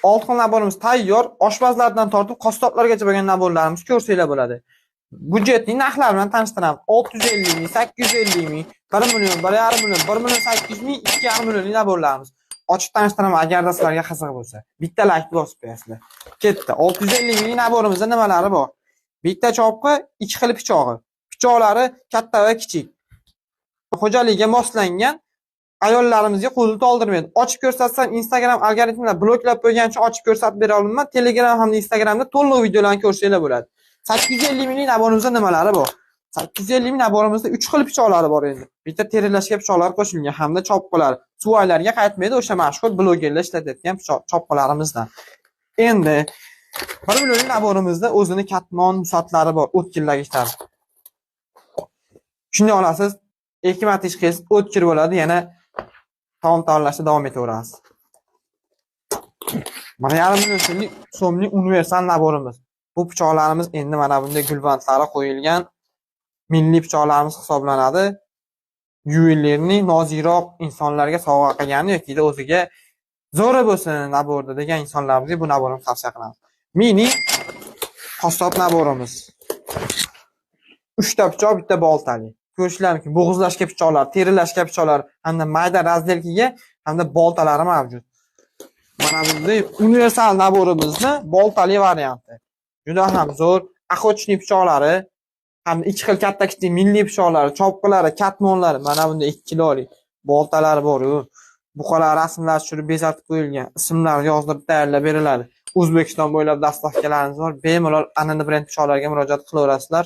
6 xil naborimiz tayyor. Oshpazlardan tortib qassoblargacha bo'lgan naborlarimiz ko'rsanglar bo'ladi. Budjetning narxlari bilan tanishtiramiz. 650 ming, 850 ming, 1 million, 1,5 million, 1 million 800 ming, 2,5 millionlik naborlarimiz. Ochib tanishtiraman agarda sizlarga qiziq bo'lsa. Bitta like bosib qo'yasizlar. Ketdi. 650 ming naborimizda nimalari bor? Bitta chopqi, 2 xil pichog'i. Pichoqlari katta va kichik. Xo'jalikka moslangan, ayollarimizga qo'l toldirmaydi. Ochib ko'rsatsam Instagram algoritmlar bloklab qo'ygani uchun ochib ko'rsatib bera olmayman. Telegram hamda Instagramda to'liq videolarni ko'rsanglar bo'ladi. 850 minglik naborimizda nimalari bor? 850 ming naborimizda 3 xil pichoqlari bor endi. Bitta terilashga pichoqlar qo'shilgan hamda chopqilar. Suvaylarga qaytmaydi o'sha mashhur blogerlar ishlatayotgan chopqilarimizdan. Endi 1 millionlik naborimizda o'zini katmon musatlari bor, o'tkirlagichlar. Shunday olasiz, 2 marta ish qilsangiz o'tkir bo'ladi, yana tayyorlashda davom etaverasiz. 1,5 million so'mlik universal naborimiz. Bu pichoqlarimiz endi mana bunday gulbandlari qo'yilgan milliy pichoqlarimiz hisoblanadi. Yuvelirni nozikroq insonlarga sovg'a qilgani yoki o'ziga zo'ra bo'lsin naborda degan insonlarimizga bu naborni tavsiya qilamiz. Mini qassob naborimiz. 3 ta pichoq, bitta boltali. Ko'rishlar mumkin. Bo'g'izlashga pichoqlar, terilashga pichoqlar, hamda mayda razdelkaga hamda boltalari mavjud. Mana bunday universal naborimizni boltali varianti. Juda ham zo'r, aqochli pichoqlari, hamda 2 xil katta kichik milliy pichoqlari, chopqilari, katmonlari, mana bunday 2 kilolik boltalari bor-ku. Buqalar rasmlar tushirib bezatib qo'yilgan, ismlar yozdirib tayyorlab beriladi. O'zbekiston bo'ylab dastavkalarimiz bor. Bemalol an'ana brend pichoqlarga murojaat qilaverasizlar.